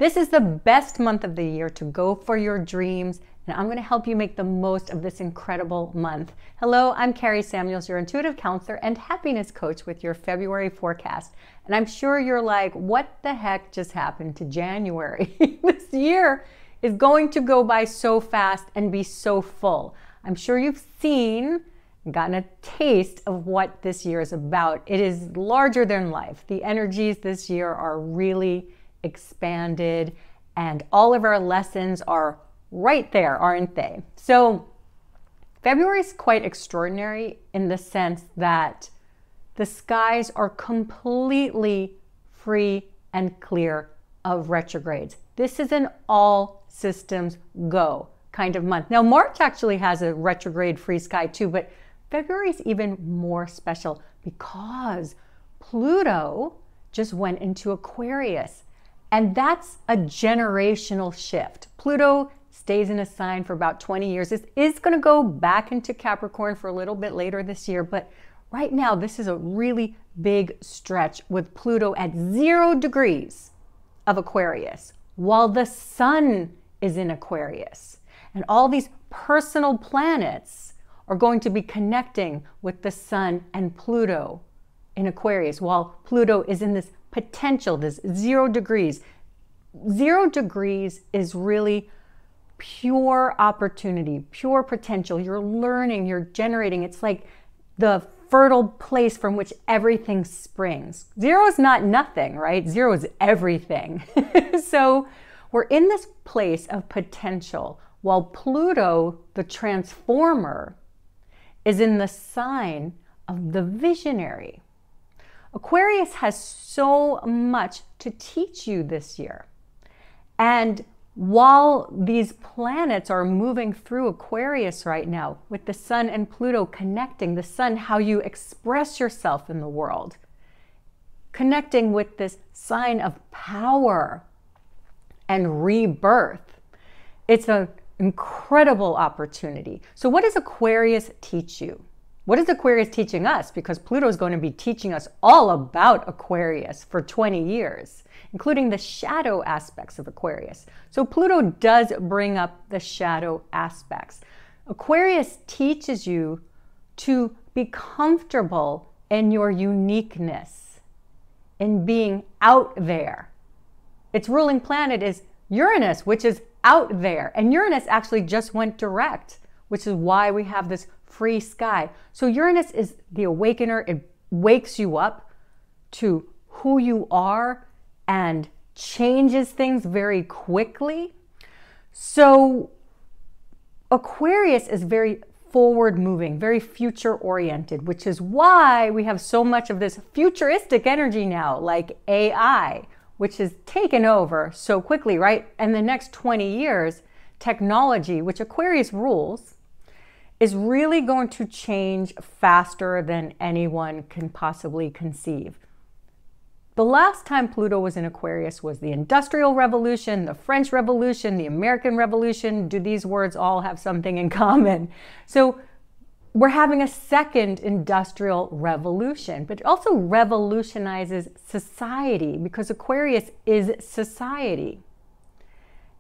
This is the best month of the year to go for your dreams, and I'm going to help you make the most of this incredible month. Hello, I'm Kari Samuels, your intuitive counselor and happiness coach with your February forecast. And I'm sure you're like, what the heck just happened to January? This year is going to go by so fast and be so full. I'm sure you've seen and gotten a taste of what this year is about. It is larger than life. The energies this year are really expanded, and all of our lessons are right there, aren't they? So February is quite extraordinary in the sense that the skies are completely free and clear of retrogrades. This is an all systems go kind of month. Now, March actually has a retrograde-free sky too, but February is even more special because Pluto just went into Aquarius. And that's a generational shift. Pluto stays in a sign for about 20 years. It is going to go back into Capricorn for a little bit later this year. But right now, this is a really big stretch with Pluto at 0 degrees of Aquarius, while the sun is in Aquarius. And all these personal planets are going to be connecting with the sun and Pluto in Aquarius, while Pluto is in this potential, this 0 degrees. 0 degrees is really pure opportunity, pure potential. You're learning, you're generating. It's like the fertile place from which everything springs. 0 is not nothing, right? 0 is everything. So we're in this place of potential, while Pluto, the transformer, is in the sign of the visionary. Aquarius has so much to teach you this year. And while these planets are moving through Aquarius right now, with the sun and Pluto connecting, the sun, how you express yourself in the world, connecting with this sign of power and rebirth, it's an incredible opportunity. So what does Aquarius teach you? What is Aquarius teaching us? Because Pluto is going to be teaching us all about Aquarius for 20 years, including the shadow aspects of Aquarius. So Pluto does bring up the shadow aspects. Aquarius teaches you to be comfortable in your uniqueness, in being out there. Its ruling planet is Uranus, which is out there. And Uranus actually just went direct, which is why we have this free sky. So Uranus is the awakener. It wakes you up to who you are and changes things very quickly. So Aquarius is very forward moving, very future oriented, which is why we have so much of this futuristic energy now, like AI, which is taken over so quickly, right? And the next 20 years, technology, which Aquarius rules, is really going to change faster than anyone can possibly conceive. The last time Pluto was in Aquarius was the Industrial Revolution, the French Revolution, the American Revolution. Do these words all have something in common? So we're having a second industrial revolution, but it also revolutionizes society because Aquarius is society.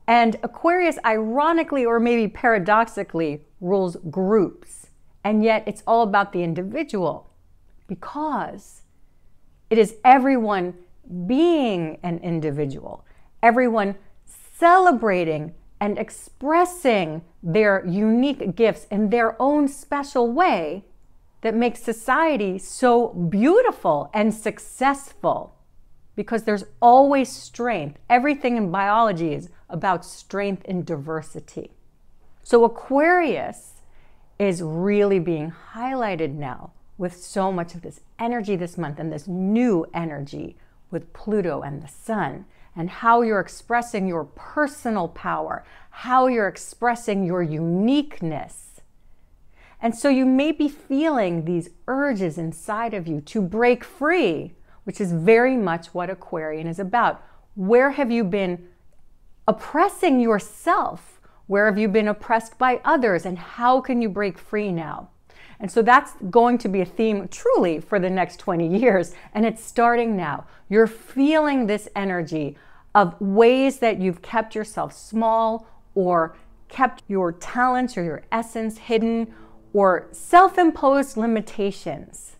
And Aquarius, ironically, or maybe paradoxically, rules groups. And yet it's all about the individual because it is everyone being an individual, everyone celebrating and expressing their unique gifts in their own special way that makes society so beautiful and successful. Because there's always strength. Everything in biology is about strength and diversity. So Aquarius is really being highlighted now with so much of this energy this month and this new energy with Pluto and the sun, and how you're expressing your personal power, how you're expressing your uniqueness. And so you may be feeling these urges inside of you to break free, which is very much what Aquarian is about. Where have you been oppressing yourself? Where have you been oppressed by others? And how can you break free now? And so that's going to be a theme truly for the next 20 years. And it's starting now. You're feeling this energy of ways that you've kept yourself small or kept your talents or your essence hidden, or self-imposed limitations.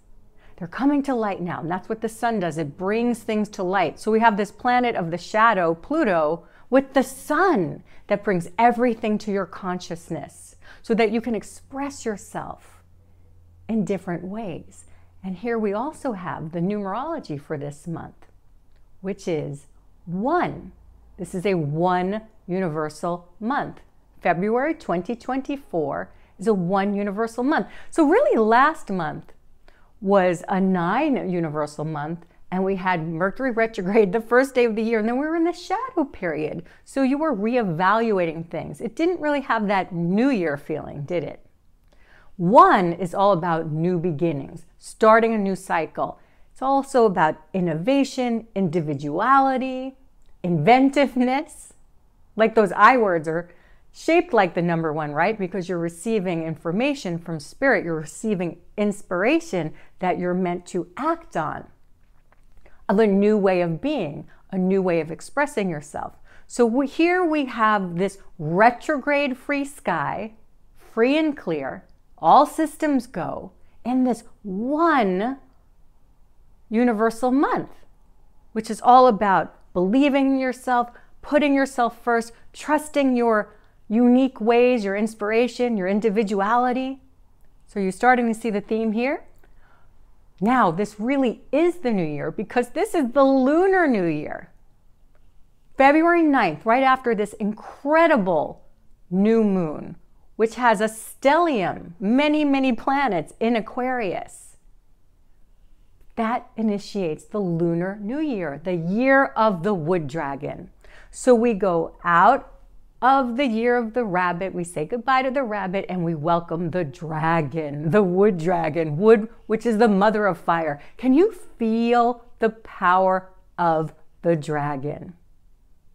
They're coming to light now, and that's what the sun does. It brings things to light. So we have this planet of the shadow, Pluto, with the sun that brings everything to your consciousness so that you can express yourself in different ways. And here we also have the numerology for this month, which is 1. This is a 1 universal month. February 2024 is a 1 universal month. So really last month was a 9 universal month, and we had Mercury retrograde the first day of the year, and then we were in the shadow period. So you were reevaluating things. It didn't really have that New Year feeling, did it? 1 is all about new beginnings, starting a new cycle. It's also about innovation, individuality, inventiveness. Like those I words are shaped like the number 1, right? Because you're receiving information from spirit. You're receiving inspiration that you're meant to act on. Of a new way of being, a new way of expressing yourself. So here we have this retrograde-free sky, free and clear, all systems go, in this 1 universal month, which is all about believing in yourself, putting yourself first, trusting your unique ways, your inspiration, your individuality. So you're starting to see the theme here? Now, this really is the new year because this is the lunar new year. February 9th, right after this incredible new moon, which has a stellium, many, many planets in Aquarius. That initiates the lunar new year, the year of the wood dragon. So we go out of the year of the rabbit, we say goodbye to the rabbit, and we welcome the dragon, the wood dragon, wood, which is the mother of fire. Can you feel the power of the dragon?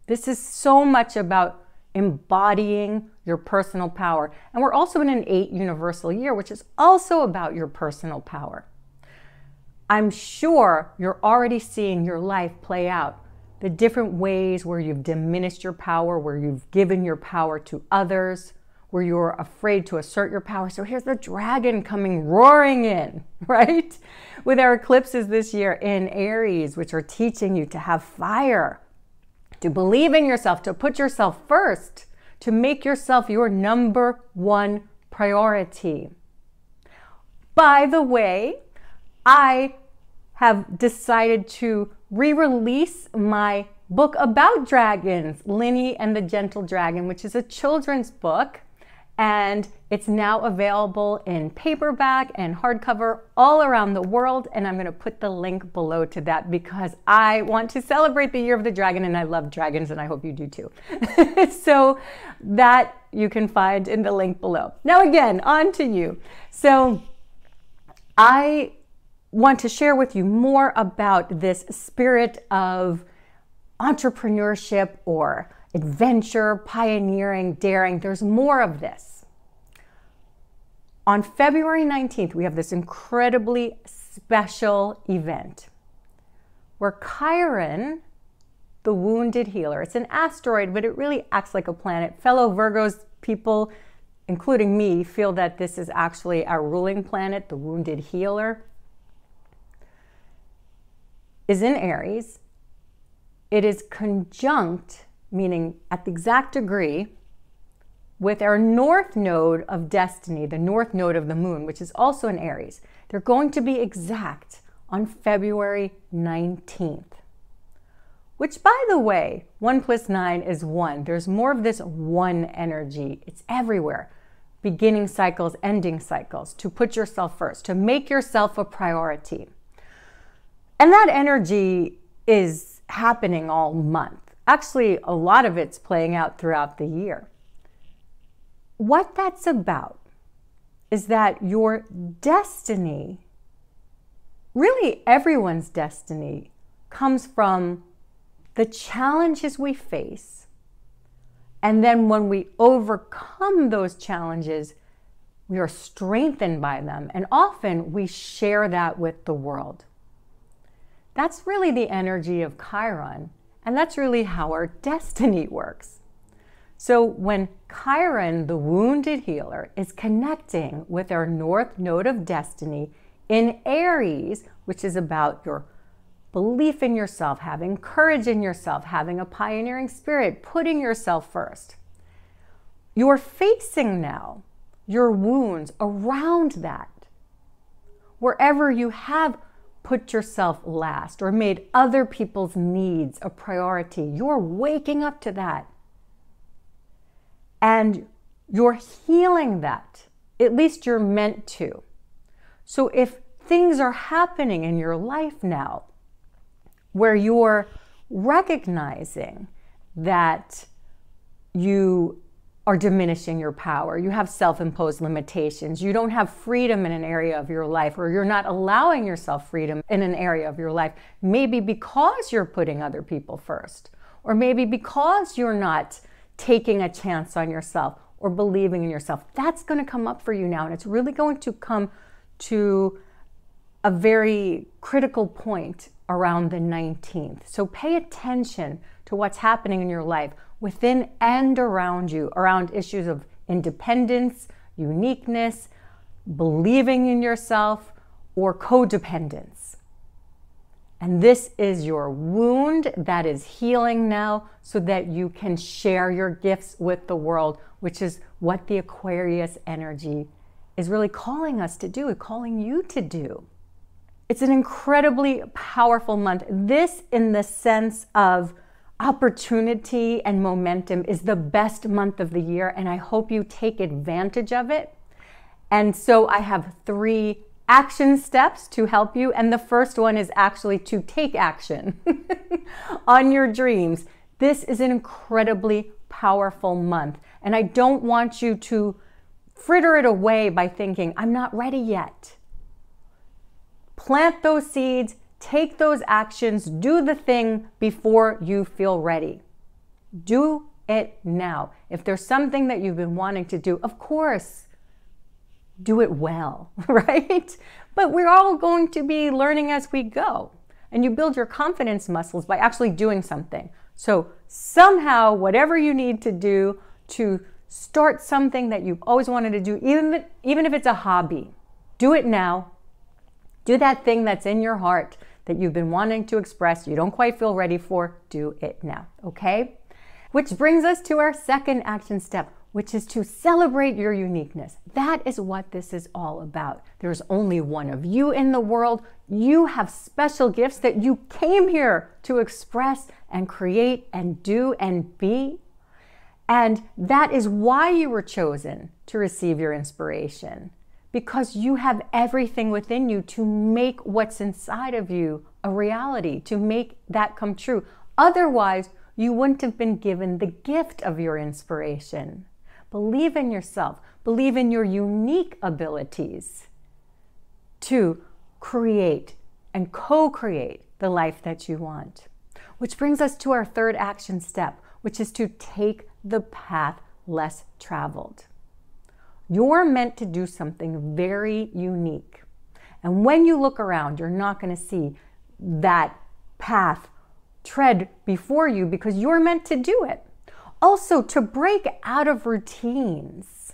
This is so much about embodying your personal power. And we're also in an 8 universal year, which is also about your personal power. I'm sure you're already seeing your life play out. The different ways where you've diminished your power, where you've given your power to others, where you're afraid to assert your power. So here's the dragon coming roaring in, right? With our eclipses this year in Aries, which are teaching you to have fire, to believe in yourself, to put yourself first, to make yourself your number 1 priority. By the way, I have decided to re-release my book about dragons, Lynnie and the Gentle Dragon, which is a children's book, and it's now available in paperback and hardcover all around the world, and I'm going to put the link below to that because I want to celebrate the year of the dragon, and I love dragons, and I hope you do too. So that you can find in the link below. Now again, on to you. So I want to share with you more about this spirit of entrepreneurship or adventure, pioneering, daring. There's more of this. On February 19th, we have this incredibly special event where Chiron, the wounded healer, it's an asteroid, but it really acts like a planet. Fellow Virgos people, including me, feel that this is actually our ruling planet, the wounded healer, is in Aries. It is conjunct, meaning at the exact degree, with our north node of destiny, the north node of the moon, which is also in Aries. They're going to be exact on February 19th, which, by the way, 1 + 9 is 1. There's more of this 1 energy. It's everywhere. Beginning cycles, ending cycles, to put yourself first, to make yourself a priority. And that energy is happening all month. Actually, a lot of it's playing out throughout the year. What that's about is that your destiny, really everyone's destiny, comes from the challenges we face. And then when we overcome those challenges, we are strengthened by them. And often we share that with the world. That's really the energy of Chiron. And that's really how our destiny works. So when Chiron, the wounded healer, is connecting with our North Node of Destiny in Aries, which is about your belief in yourself, having courage in yourself, having a pioneering spirit, putting yourself first, you're facing now your wounds around that. Wherever you have put yourself last or made other people's needs a priority, you're waking up to that. And you're healing that. At least you're meant to. So if things are happening in your life now where you're recognizing that you are diminishing your power, you have self-imposed limitations, you don't have freedom in an area of your life, or you're not allowing yourself freedom in an area of your life, maybe because you're putting other people first, or maybe because you're not taking a chance on yourself or believing in yourself, that's going to come up for you now. And it's really going to come to a very critical point around the 19th. So pay attention to what's happening in your life within and around you, around issues of independence, uniqueness, believing in yourself, or codependence. And this is your wound that is healing now so that you can share your gifts with the world, which is what the Aquarius energy is really calling us to do, calling you to do. It's an incredibly powerful month. This, in the sense of opportunity and momentum, is the best month of the year, and I hope you take advantage of it. And so I have 3 action steps to help you, and the first one is actually to take action on your dreams. This is an incredibly powerful month, and I don't want you to fritter it away by thinking, I'm not ready yet. Plant those seeds, take those actions, do the thing before you feel ready. Do it now. If there's something that you've been wanting to do, of course, do it well, right? But we're all going to be learning as we go. And you build your confidence muscles by actually doing something. So somehow, whatever you need to do to start something that you've always wanted to do, even if it's a hobby, do it now. Do that thing that's in your heart that you've been wanting to express, you don't quite feel ready for, do it now, okay? Which brings us to our second action step, which is to celebrate your uniqueness. That is what this is all about. There's only one of you in the world. You have special gifts that you came here to express and create and do and be. And that is why you were chosen to receive your inspiration, because you have everything within you to make what's inside of you a reality, to make that come true. Otherwise, you wouldn't have been given the gift of your inspiration. Believe in yourself. Believe in your unique abilities to create and co-create the life that you want. Which brings us to our third action step, which is to take the path less traveled. You're meant to do something very unique. And when you look around, you're not going to see that path tread before you because you're meant to do it. Also, to break out of routines.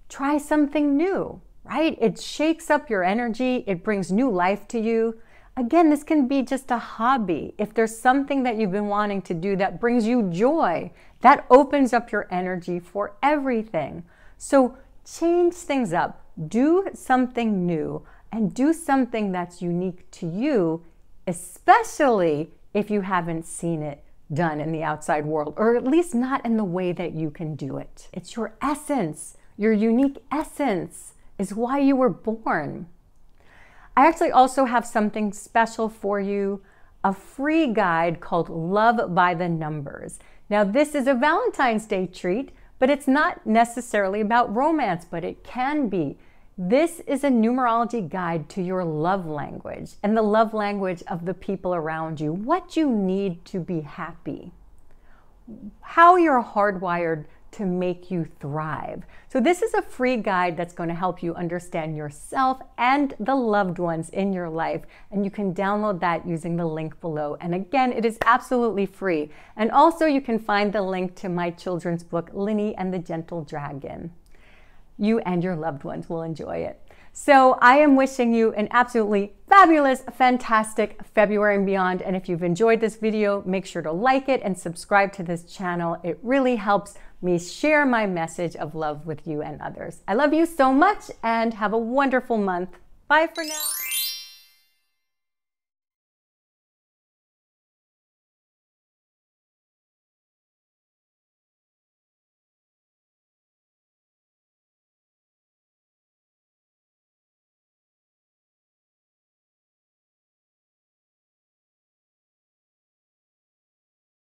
Try something new, right? It shakes up your energy. It brings new life to you. Again, this can be just a hobby. If there's something that you've been wanting to do that brings you joy, that opens up your energy for everything. So change things up. Do something new and do something that's unique to you, especially if you haven't seen it done in the outside world, or at least not in the way that you can do it. It's your essence. Your unique essence is why you were born. I actually also have something special for you, a free guide called Love by the Numbers. Now, this is a Valentine's Day treat, but it's not necessarily about romance, but it can be. This is a numerology guide to your love language and the love language of the people around you. What you need to be happy. How you're hardwired to make you thrive. So this is a free guide that's going to help you understand yourself and the loved ones in your life. And you can download that using the link below. And again, it is absolutely free. And also you can find the link to my children's book, Lynnie and the Gentle Dragon. You and your loved ones will enjoy it. So I am wishing you an absolutely fabulous, fantastic February and beyond. And if you've enjoyed this video, make sure to like it and subscribe to this channel. It really helps me share my message of love with you and others. I love you so much and have a wonderful month. Bye for now.